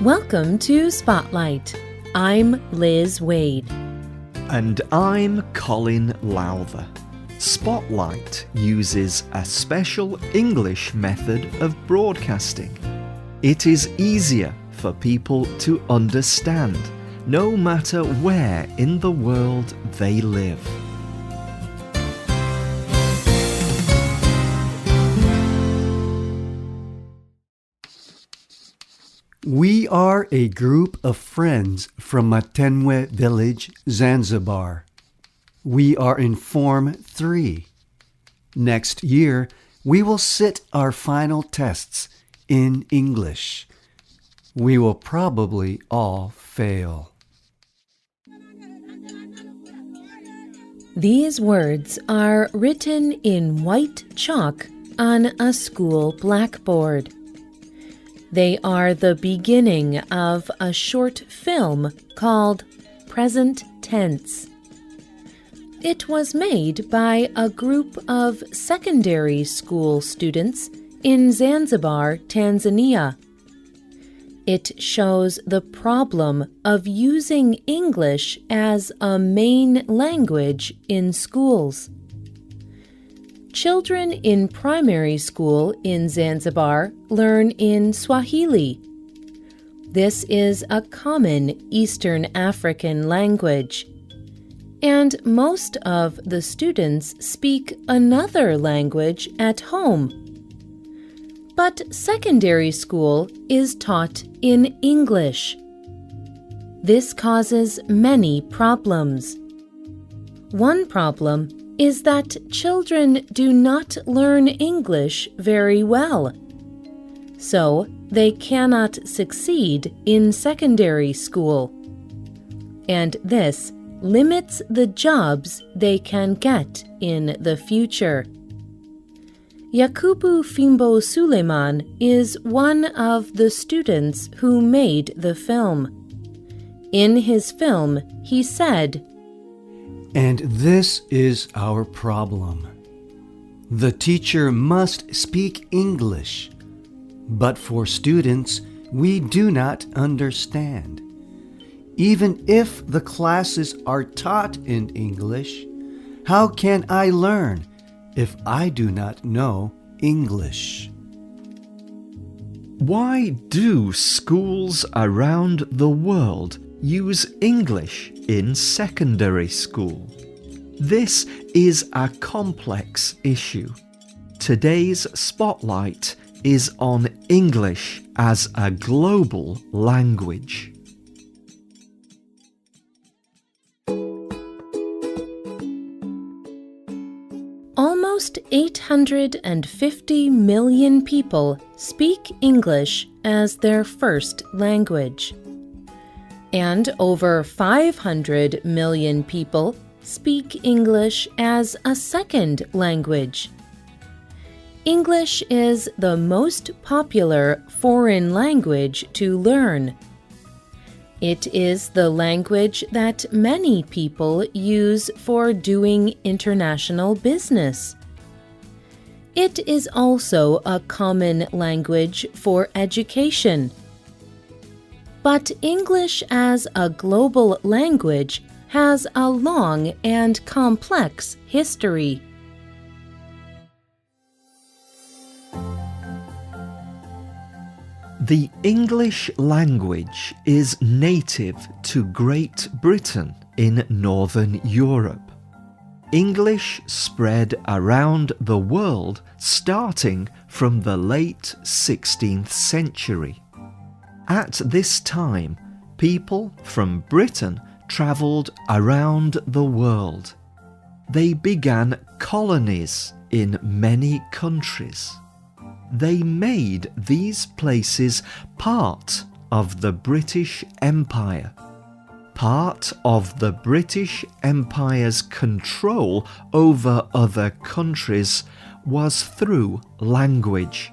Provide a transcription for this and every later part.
Welcome to Spotlight. I'm Liz Waid. And I'm Colin Lowther. Spotlight uses a special English method of broadcasting. It is easier for people to understand, no matter where in the world they live. We are a group of friends from Matenwe village, Zanzibar. We are in Form 3. Next year, we will sit our final tests in English. We will probably all fail. These words are written in white chalk on a school blackboard. They are the beginning of a short film called Present Tense. It was made by a group of secondary school students in Zanzibar, Tanzania. It shows the problem of using English as a main language in schools. Children in primary school in Zanzibar learn in Swahili. This is a common Eastern African language, and most of the students speak another language at home. But secondary school is taught in English. This causes many problems. One problem is that children do not learn English very well. So they cannot succeed in secondary school. And this limits the jobs they can get in the future. Yakubu Fimbo Suleiman is one of the students who made the film. In his film, he said, And this is our problem. The teacher must speak English, but for students, we do not understand. Even if the classes are taught in English, how can I learn if I do not know English? Why do schools around the world use English in secondary school? This is a complex issue. Today's spotlight is on English as a global language. Almost 850 million people speak English as their first language. And over 500 million people speak English as a second language. English is the most popular foreign language to learn. It is the language that many people use for doing international business. It is also a common language for education. But English as a global language has a long and complex history. The English language is native to Great Britain in Northern Europe. English spread around the world starting from the late 16th century. At this time, people from Britain travelled around the world. They began colonies in many countries. They made these places part of the British Empire. Part of the British Empire's control over other countries was through language.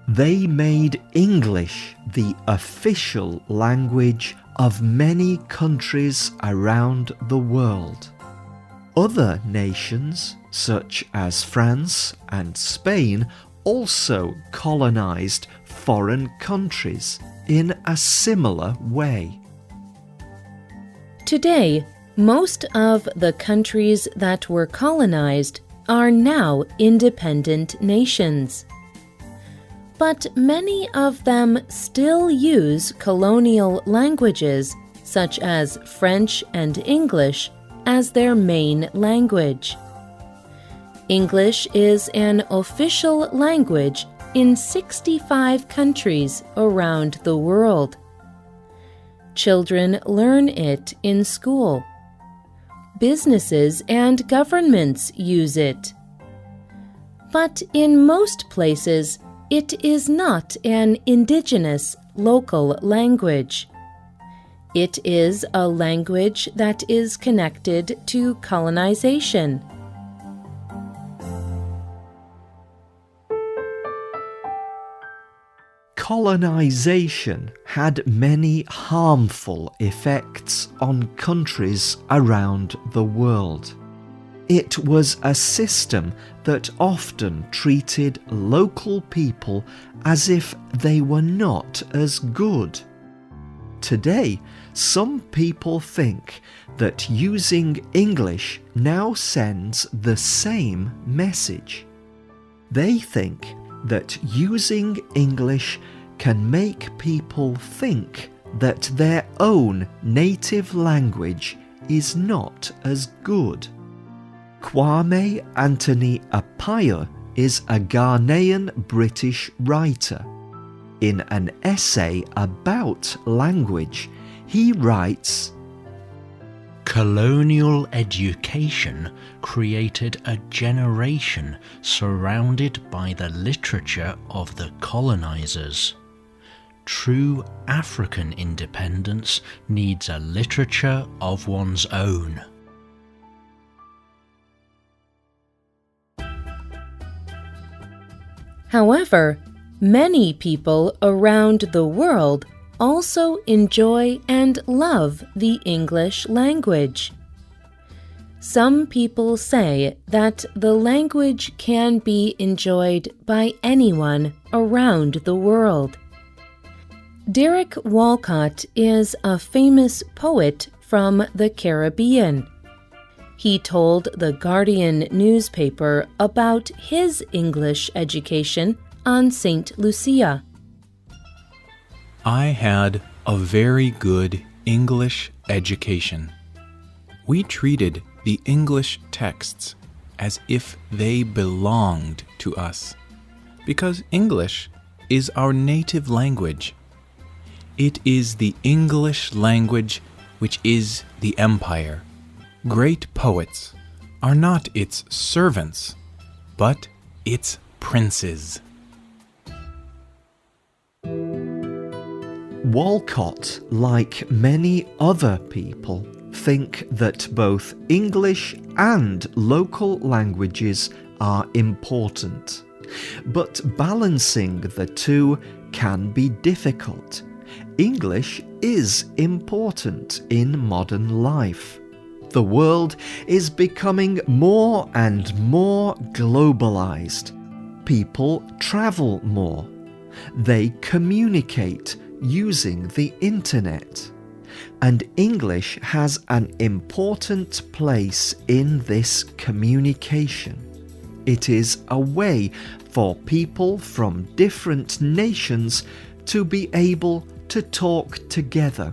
They made English the official language of many countries around the world. Other nations, such as France and Spain, also colonized foreign countries in a similar way. Today, most of the countries that were colonized are now independent nations. But many of them still use colonial languages such as French and English as their main language. English is an official language in 65 countries around the world. Children learn it in school. Businesses and governments use it. But in most places, it is not an indigenous local language. It is a language that is connected to colonization. Colonization had many harmful effects on countries around the world. It was a system that often treated local people as if they were not as good. Today, some people think that using English now sends the same message. They think that using English can make people think that their own native language is not as good. Kwame Anthony Appiah is a Ghanaian British writer. In an essay about language, he writes, "Colonial education created a generation surrounded by the literature of the colonizers. True African independence needs a literature of one's own." However, many people around the world also enjoy and love the English language. Some people say that the language can be enjoyed by anyone around the world. Derek Walcott is a famous poet from the Caribbean. He told the Guardian newspaper about his English education on St. Lucia. I had a very good English education. We treated the English texts as if they belonged to us, because English is our native language. It is the English language which is the empire. Great poets are not its servants, but its princes. Walcott, like many other people, think that both English and local languages are important. But balancing the two can be difficult. English is important in modern life. The world is becoming more and more globalized. People travel more. They communicate using the internet. And English has an important place in this communication. It is a way for people from different nations to be able to talk together.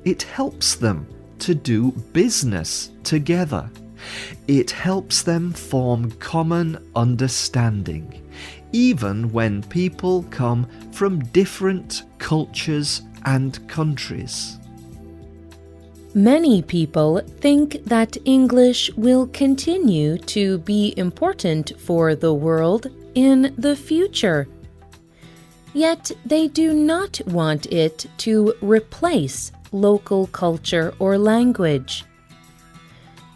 It helps them to do business together. It helps them form common understanding, even when people come from different cultures and countries. Many people think that English will continue to be important for the world in the future. Yet they do not want it to replace local culture or language.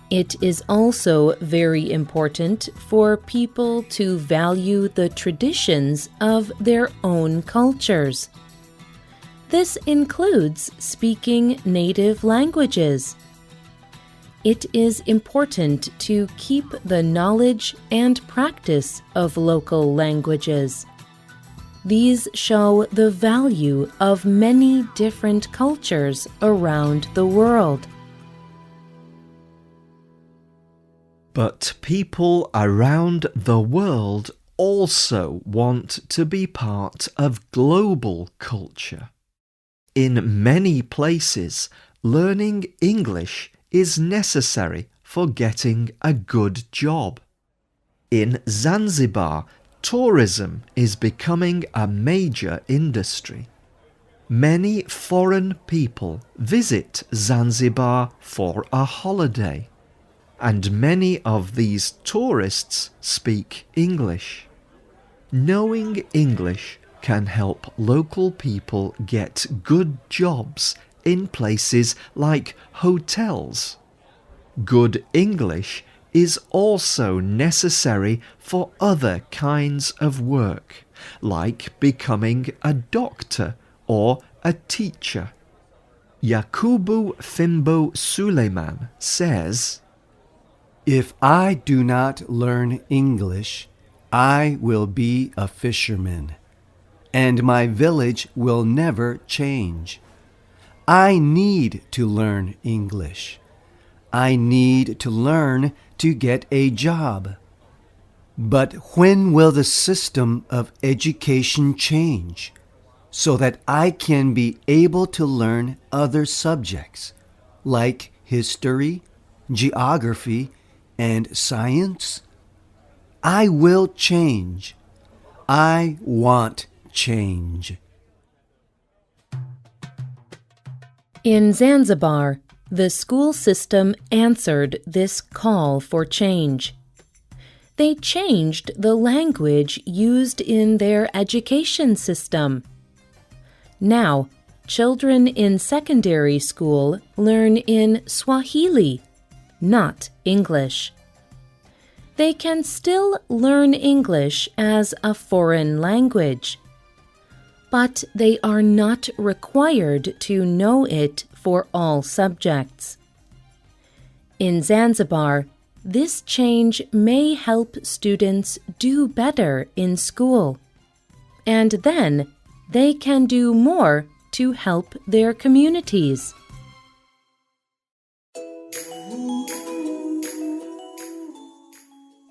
It is also very important for people to value the traditions of their own cultures. This includes speaking native languages. It is important to keep the knowledge and practice of local languages. These show the value of many different cultures around the world. But people around the world also want to be part of global culture. In many places, learning English is necessary for getting a good job. In Zanzibar, tourism is becoming a major industry. Many foreign people visit Zanzibar for a holiday, and many of these tourists speak English. Knowing English can help local people get good jobs in places like hotels. Good English is also necessary for other kinds of work, like becoming a doctor or a teacher. Yakubu Fimbo Suleiman says, If I do not learn English, I will be a fisherman, and my village will never change. I need to learn English. I need to learn to get a job. But when will the system of education change so that I can be able to learn other subjects like history, geography, and science? I will change. I want change. In Zanzibar, the school system answered this call for change. They changed the language used in their education system. Now, children in secondary school learn in Swahili, not English. They can still learn English as a foreign language, but they are not required to know it for all subjects. In Zanzibar, this change may help students do better in school, and then they can do more to help their communities.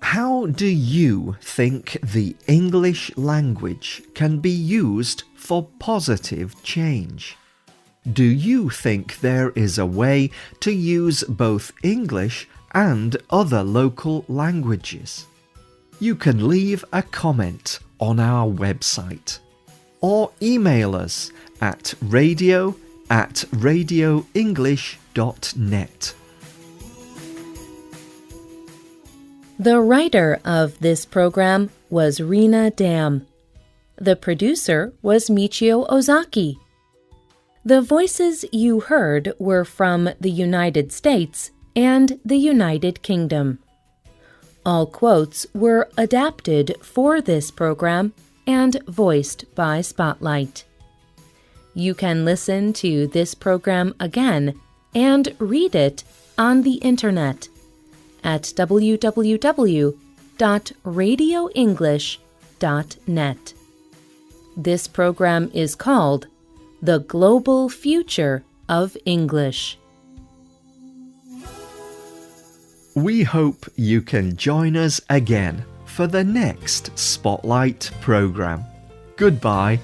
How do you think the English language can be used for positive change? Do you think there is a way to use both English and other local languages? You can leave a comment on our website or email us at radio@radioenglish.net. The writer of this program was Rena Dam. The producer was Michio Ozaki. The voices you heard were from the United States and the United Kingdom. All quotes were adapted for this program and voiced by Spotlight. You can listen to this program again and read it on the internet at www.radioenglish.net. This program is called The Global Future of English. We hope you can join us again for the next Spotlight program. Goodbye.